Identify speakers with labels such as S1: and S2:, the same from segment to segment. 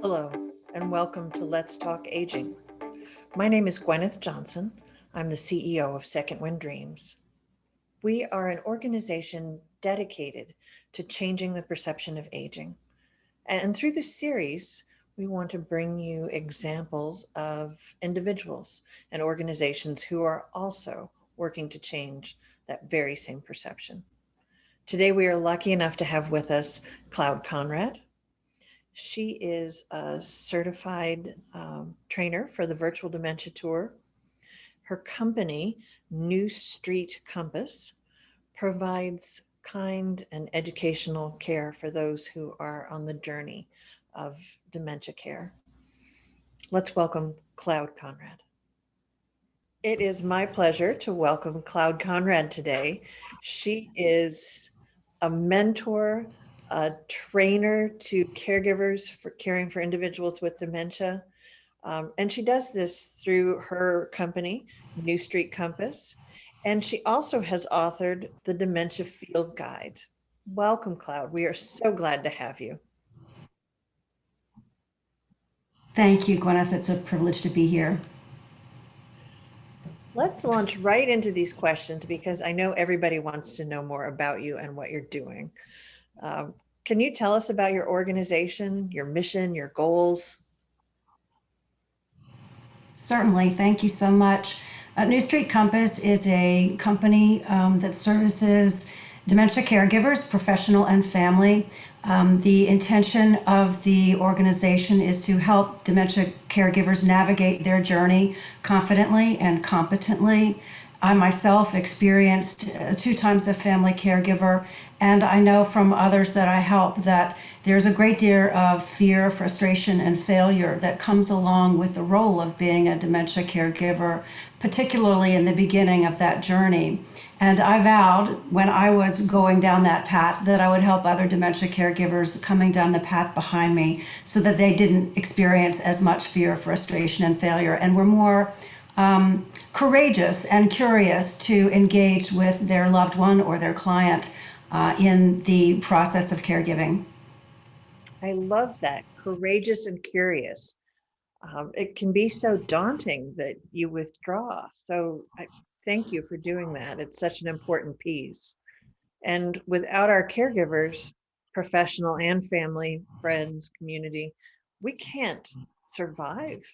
S1: Hello, and welcome to Let's Talk Aging. My name is Gwyneth Johnson. I'm the CEO of Second Wind Dreams. We are an organization dedicated to changing the perception of aging. And through this series, we want to bring you examples of individuals and organizations who are also working to change that very same perception. Today, we are lucky enough to have with us Conrad. She is a certified trainer for the Virtual Dementia Tour. Her company, New Street Compass, provides kind and educational care for those who are on the journey of dementia care. Let's welcome Cloud Conrad. It is my pleasure to welcome Cloud Conrad today. She is a mentor, a trainer to caregivers for caring for individuals with dementia. And she does this through her company, New Street Compass. And she also has authored the Dementia Field Guide. Welcome, Cloud. We are so glad to have you.
S2: Thank you, Gwyneth. It's a privilege to be here.
S1: Let's launch right into these questions because I know everybody wants to know more about you and what you're doing. Can you tell us about your organization, your mission, your goals?
S2: Certainly. Thank you so much. New Street Compass is a company that services dementia caregivers, professional and family. The intention of the organization is to help dementia caregivers navigate their journey confidently and competently. I myself experienced 2 times a family caregiver, and I know from others that I help that there's a great deal of fear, frustration, and failure that comes along with the role of being a dementia caregiver, particularly in the beginning of that journey. And I vowed when I was going down that path that I would help other dementia caregivers coming down the path behind me so that they didn't experience as much fear, frustration, and failure, and were more courageous and curious to engage with their loved one or their client in the process of caregiving.
S1: I love that, courageous and curious. It can be so daunting that you withdraw. So I thank you for doing that. It's such an important piece. And without our caregivers, professional and family, friends, community, we can't survive.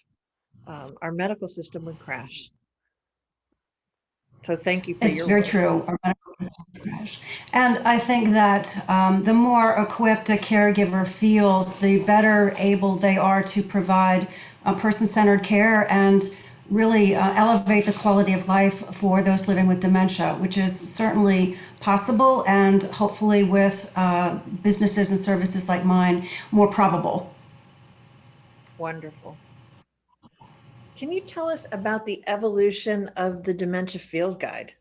S1: Our medical system would crash. So thank you for
S2: It's
S1: your
S2: very
S1: work.
S2: true. Our medical system crash. And I think that the more equipped a caregiver feels, the better able they are to provide person-centered care and really elevate the quality of life for those living with dementia, which is certainly possible and hopefully with businesses and services like mine, more probable.
S1: Wonderful. Can you tell us about the evolution of the Dementia Field Guide?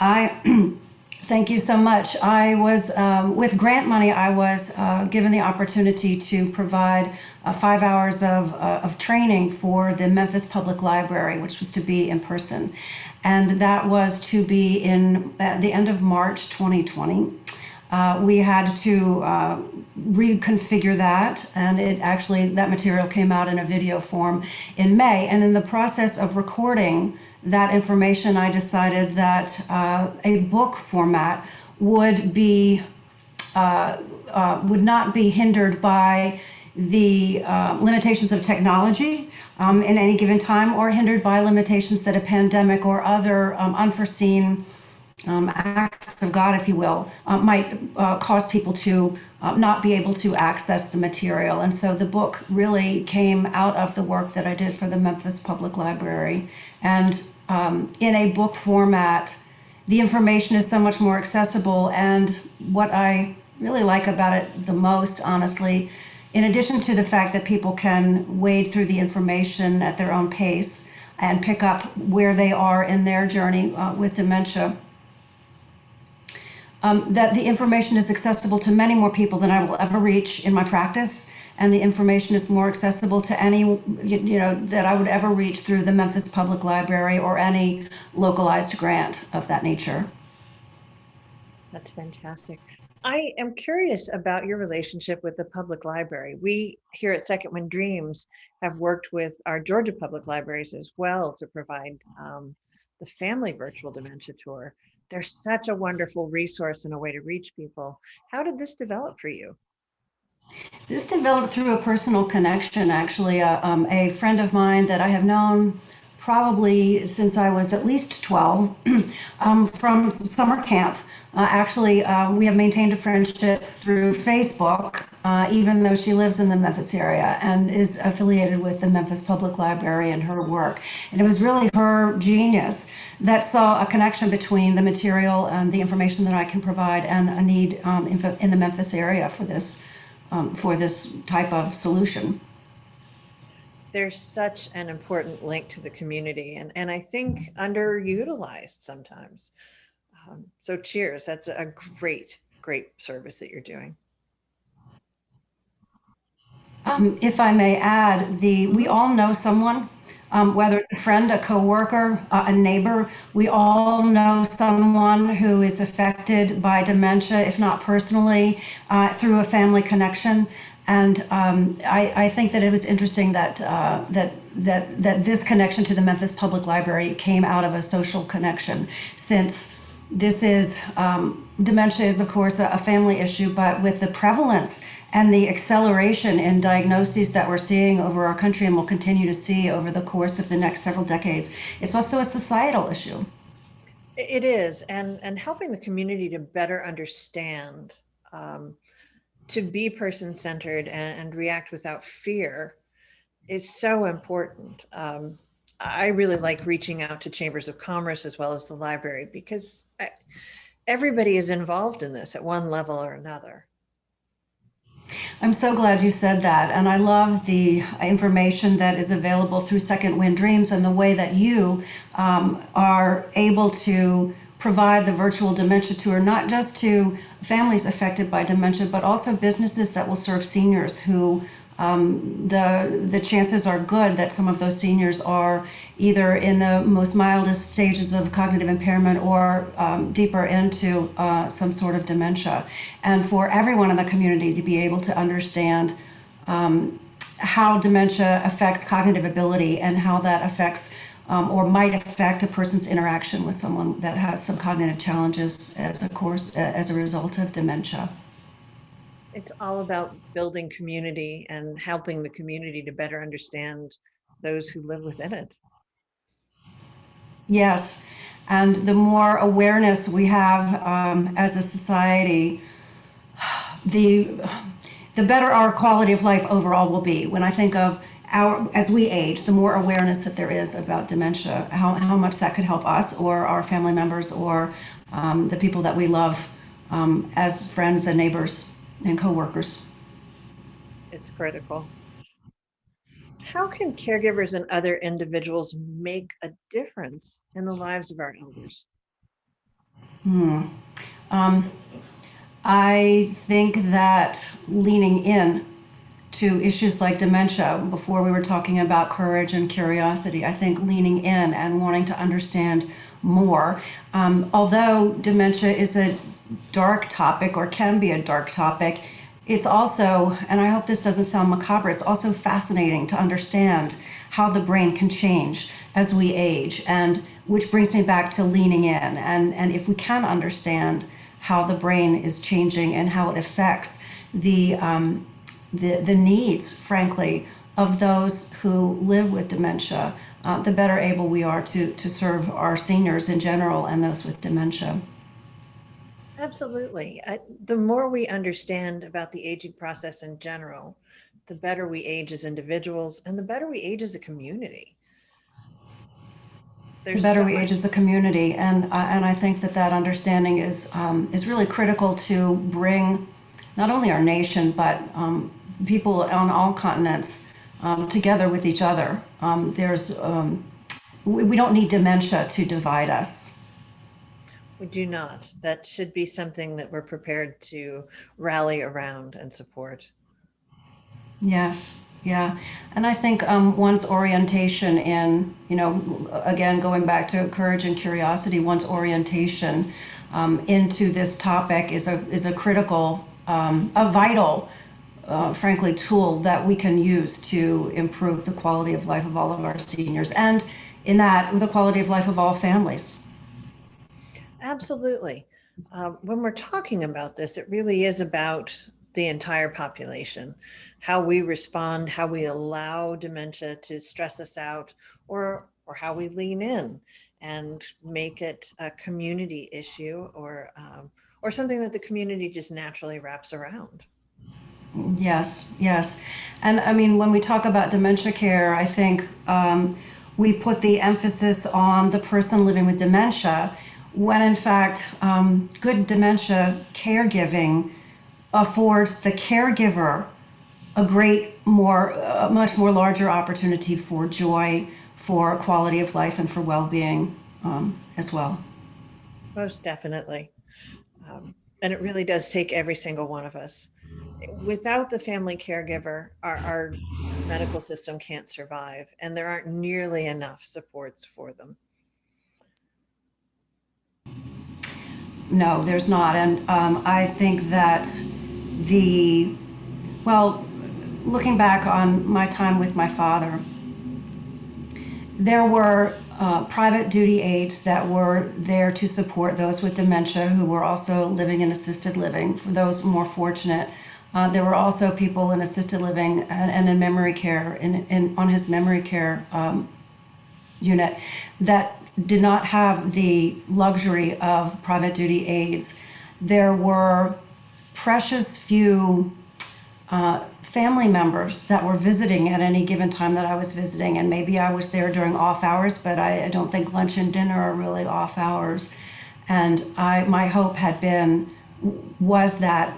S2: I thank you so much. I was with grant money. I was given the opportunity to provide 5 hours of training for the Memphis Public Library, which was to be in person, and that was to be in at the end of March 2020. We had to reconfigure that, and that material came out in a video form in May. And in the process of recording that information, I decided that a book format would not be hindered by the limitations of technology in any given time, or hindered by limitations that a pandemic or other unforeseen acts of God, if you will, might cause people to not be able to access the material. And so the book really came out of the work that I did for the Memphis Public Library. And in a book format, the information is so much more accessible. And what I really like about it the most, honestly, in addition to the fact that people can wade through the information at their own pace and pick up where they are in their journey with dementia, that the information is accessible to many more people than I will ever reach in my practice, and the information is more accessible to any, that I would ever reach through the Memphis Public Library or any localized grant of that nature.
S1: That's fantastic. I am curious about your relationship with the public library. We here at Second Wind Dreams have worked with our Georgia Public Libraries as well to provide the family virtual dementia tour. They're such a wonderful resource and a way to reach people. How did this develop for you?
S2: This developed through a personal connection, actually. A friend of mine that I have known probably since I was at least 12 from summer camp. We have maintained a friendship through Facebook, even though she lives in the Memphis area and is affiliated with the Memphis Public Library and her work. And it was really her genius that saw a connection between the material and the information that I can provide and a need in the Memphis area for this type of solution.
S1: There's such an important link to the community and I think underutilized sometimes. So cheers, that's a great, great service that you're doing.
S2: If I may add, we all know someone, whether it's a friend, a coworker, a neighbor. We all know someone who is affected by dementia, if not personally, through a family connection. And I think that it was interesting that this connection to the Memphis Public Library came out of a social connection, since this is dementia is of course a family issue, but with the prevalence and the acceleration in diagnoses that we're seeing over our country and will continue to see over the course of the next several decades, it's also a societal issue.
S1: It is, and helping the community to better understand, to be person-centered and react without fear is so important. I really like reaching out to chambers of commerce as well as the library because everybody is involved in this at one level or another.
S2: I'm so glad you said that. And I love the information that is available through Second Wind Dreams and the way that you are able to provide the virtual dementia tour, not just to families affected by dementia, but also businesses that will serve seniors who the chances are good that some of those seniors are either in the most mildest stages of cognitive impairment or deeper into some sort of dementia. And for everyone in the community to be able to understand how dementia affects cognitive ability and how that affects or might affect a person's interaction with someone that has some cognitive challenges as a result of dementia.
S1: It's all about building community and helping the community to better understand those who live within it.
S2: Yes, and the more awareness we have as a society, the better our quality of life overall will be. When I think of as we age, the more awareness that there is about dementia, how much that could help us or our family members or the people that we love as friends and neighbors and coworkers.
S1: It's critical. How can caregivers and other individuals make a difference in the lives of our elders?
S2: I think that leaning in to issues like dementia, before we were talking about courage and curiosity, I think leaning in and wanting to understand more. Although dementia is a dark topic or can be a dark topic, it's also, and I hope this doesn't sound macabre, it's also fascinating to understand how the brain can change as we age, and which brings me back to leaning in. And if we can understand how the brain is changing and how it affects the needs, frankly, of those who live with dementia, the better able we are to serve our seniors in general and those with dementia.
S1: Absolutely. The more we understand about the aging process in general, the better we age as individuals and the better we age as a community.
S2: The better we age as a community, and I think that understanding is really critical to bring not only our nation but people on all continents together with each other. We don't need dementia to divide us.
S1: We do not. That should be something that we're prepared to rally around and support.
S2: Yes, yeah. And I think one's orientation in, again, going back to courage and curiosity, one's orientation into this topic is a critical, a vital, frankly, tool that we can use to improve the quality of life of all of our seniors, and in that, the quality of life of all families.
S1: Absolutely. When we're talking about this, it really is about the entire population, how we respond, how we allow dementia to stress us out, or how we lean in and make it a community issue, or something that the community just naturally wraps around.
S2: Yes, yes. And I mean, when we talk about dementia care, I think we put the emphasis on the person living with dementia, when in fact, good dementia caregiving affords the caregiver a much more larger opportunity for joy, for quality of life, and for well-being as well.
S1: Most definitely. And it really does take every single one of us. Without the family caregiver, our medical system can't survive, and there aren't nearly enough supports for them.
S2: No, there's not. And I think that well, looking back on my time with my father, there were private duty aides that were there to support those with dementia who were also living in assisted living. For those more fortunate, there were also people in assisted living and in memory care, on his memory care unit, that did not have the luxury of private duty aides. There were precious few family members that were visiting at any given time that I was visiting, and maybe I was there during off hours, but I don't think lunch and dinner are really off hours. And my hope was that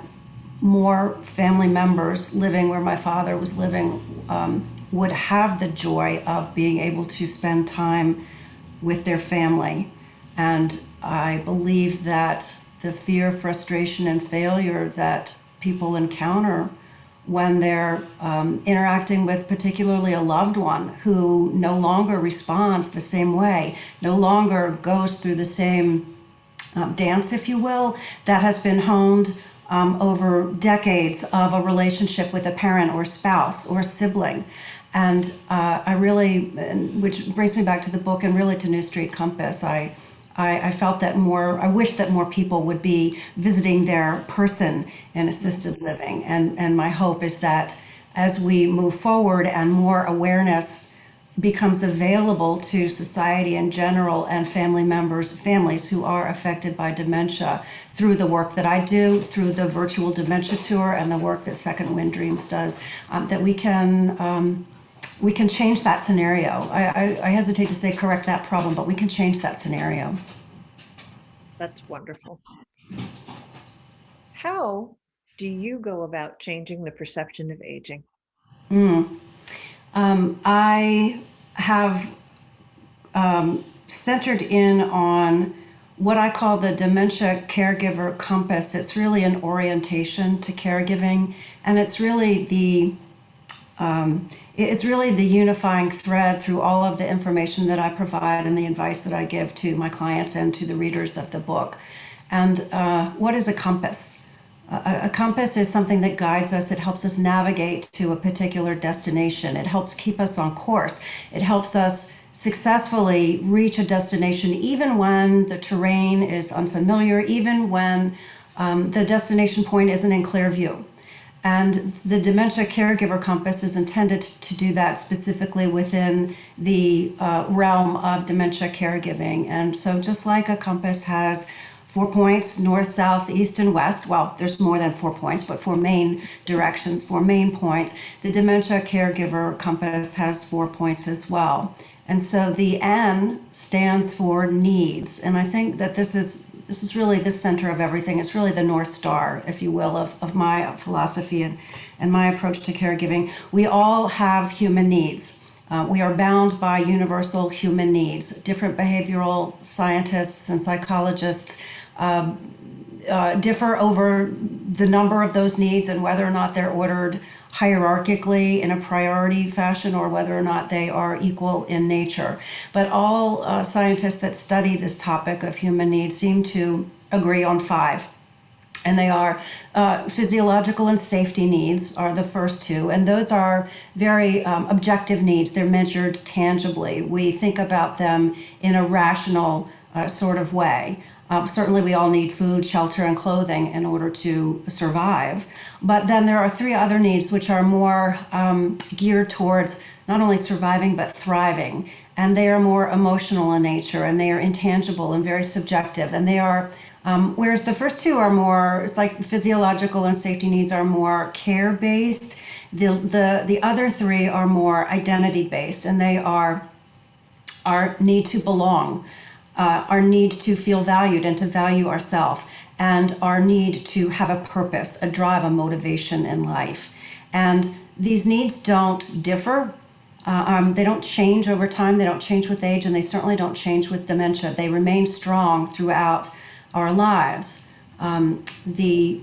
S2: more family members living where my father was living would have the joy of being able to spend time with their family. And I believe that the fear, frustration, and failure that people encounter when they're interacting with particularly a loved one who no longer responds the same way, no longer goes through the same dance, if you will, that has been honed over decades of a relationship with a parent or spouse or sibling. And which brings me back to the book and really to New Street Compass, I felt that I wish that more people would be visiting their person in assisted living. And my hope is that as we move forward and more awareness becomes available to society in general and families who are affected by dementia, through the work that I do, through the Virtual Dementia Tour and the work that Second Wind Dreams does, that we can change that scenario. I hesitate to say correct that problem, but we can change that scenario.
S1: That's wonderful. How do you go about changing the perception of aging?
S2: I have centered in on what I call the Dementia Caregiver Compass. It's really an orientation to caregiving, and it's really the unifying thread through all of the information that I provide and the advice that I give to my clients and to the readers of the book. And what is a compass? A compass is something that guides us. It helps us navigate to a particular destination. It helps keep us on course. It helps us successfully reach a destination even when the terrain is unfamiliar, even when the destination point isn't in clear view. And the Dementia Caregiver Compass is intended to do that specifically within the realm of dementia caregiving. And so just like a compass has 4 points, north, south, east, and west. Well, there's more than 4 points, but 4 main directions, 4 main points. The Dementia Caregiver Compass has 4 points as well. And so the N stands for needs. And I think that this is really the center of everything. It's really the North Star, if you will, of my philosophy and my approach to caregiving. We all have human needs. We are bound by universal human needs. Different behavioral scientists and psychologists differ over the number of those needs and whether or not they're ordered hierarchically in a priority fashion or whether or not they are equal in nature. But all scientists that study this topic of human needs seem to agree on five. And they are physiological and safety needs are the first two. And those are very objective needs. They're measured tangibly. We think about them in a rational sort of way. Certainly we all need food, shelter, and clothing in order to survive. But then there are three other needs which are more geared towards not only surviving but thriving. And they are more emotional in nature, and they are intangible and very subjective. And they are whereas the first two are more, it's like physiological and safety needs are more care-based. The other three are more identity-based, and they are our need to belong, our need to feel valued and to value ourselves, and our need to have a purpose, a drive, a motivation in life. And these needs don't differ. They don't change over time. They don't change with age, and they certainly don't change with dementia. They remain strong throughout our lives. The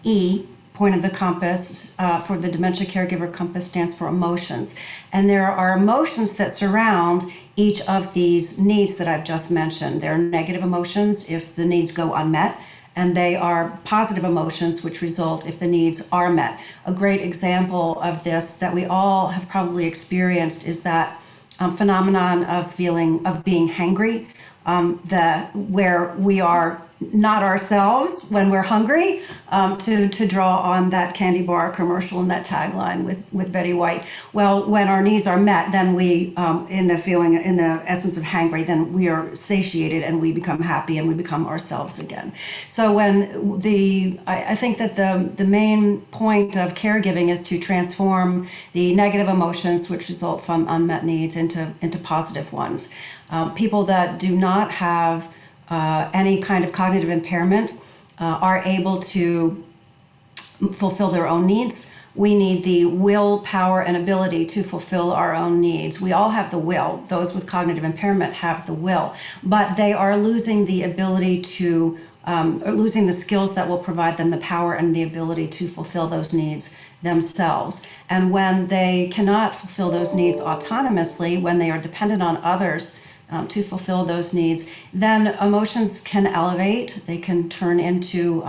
S2: E, point of the compass, for the Dementia Caregiver Compass stands for emotions. And there are emotions that surround each of these needs that I've just mentioned. There are negative emotions if the needs go unmet, and they are positive emotions which result if the needs are met. A great example of this that we all have probably experienced is that phenomenon of being hangry, where we are not ourselves when we're hungry, to draw on that candy bar commercial and that tagline with Betty White. Well, when our needs are met, then we, in the essence of hangry, then we are satiated and we become happy and we become ourselves again. So I think that the main point of caregiving is to transform the negative emotions which result from unmet needs into positive ones. People that do not have any kind of cognitive impairment are able to fulfill their own needs. We need the will, power, and ability to fulfill our own needs. We all have the will. Those with cognitive impairment have the will, but they are losing the ability to, losing the skills that will provide them the power and the ability to fulfill those needs themselves. And when they cannot fulfill those needs autonomously, when they are dependent on others to fulfill those needs, then emotions can elevate. They can turn into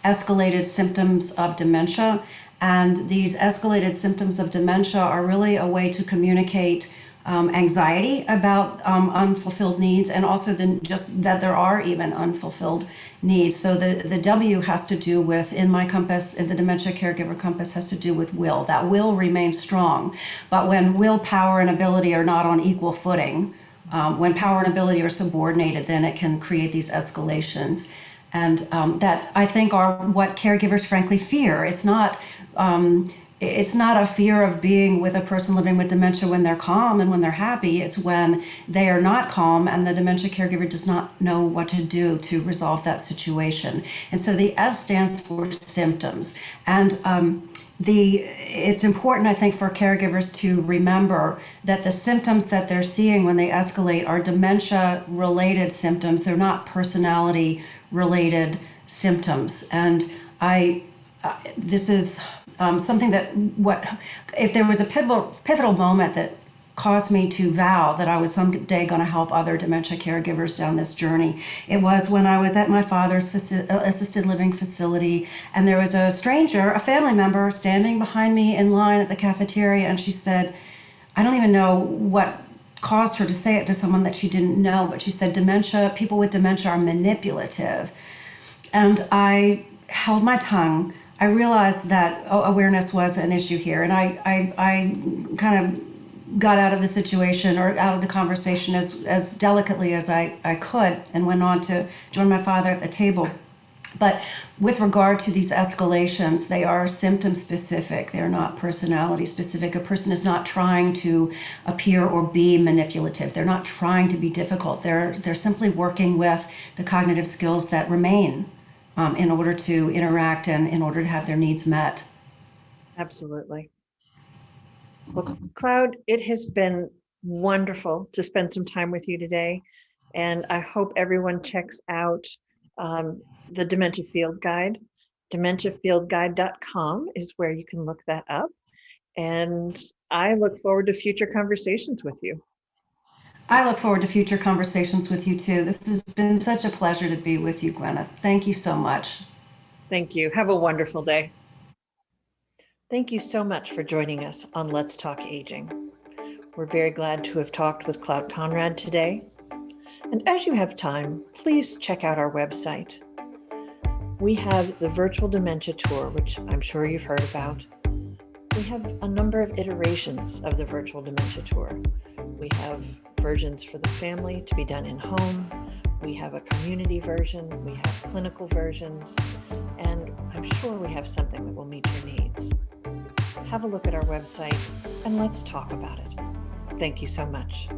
S2: escalated symptoms of dementia. And these escalated symptoms of dementia are really a way to communicate anxiety about unfulfilled needs, and also just that there are even unfulfilled needs. So the W has to do with, in my compass, in the Dementia Caregiver Compass, has to do with will. That will remains strong. But when will, power, and ability are not on equal footing, when power and ability are subordinated, then it can create these escalations. And that, I think, are what caregivers frankly fear. It's not a fear of being with a person living with dementia when they're calm and when they're happy. It's when they are not calm and the dementia caregiver does not know what to do to resolve that situation. And so the S stands for symptoms. And it's important, I think, for caregivers to remember that the symptoms that they're seeing when they escalate are dementia-related symptoms. They're not personality-related symptoms. And this is something that, if there was a pivotal moment that caused me to vow that I was someday going to help other dementia caregivers down this journey, it was when I was at my father's assisted living facility, and there was a stranger, a family member, standing behind me in line at the cafeteria, and she said, I don't even know what caused her to say it to someone that she didn't know, but she said, people with dementia are manipulative. And I held my tongue. I realized that awareness was an issue here, and I kind of got out of the situation, or out of the conversation, as delicately as I could, and went on to join my father at the table. But with regard to these escalations, they are symptom specific. They're not personality specific. A person is not trying to appear or be manipulative. They're not trying to be difficult. They're simply working with the cognitive skills that remain in order to interact and in order to have their needs met.
S1: Absolutely. Well, Cloud, it has been wonderful to spend some time with you today. And I hope everyone checks out the Dementia Field Guide. DementiaFieldGuide.com is where you can look that up. And I look forward to future conversations with you.
S2: I look forward to future conversations with you too. This has been such a pleasure to be with you, Gwyneth. Thank you so much.
S1: Thank you. Have a wonderful day. Thank you so much for joining us on Let's Talk Aging. We're very glad to have talked with Cloud Conrad today. And as you have time, please check out our website. We have the Virtual Dementia Tour, which I'm sure you've heard about. We have a number of iterations of the Virtual Dementia Tour. We have versions for the family to be done in home. We have a community version. We have clinical versions. And I'm sure we have something that will meet your needs. Have a look at our website and let's talk about it. Thank you so much.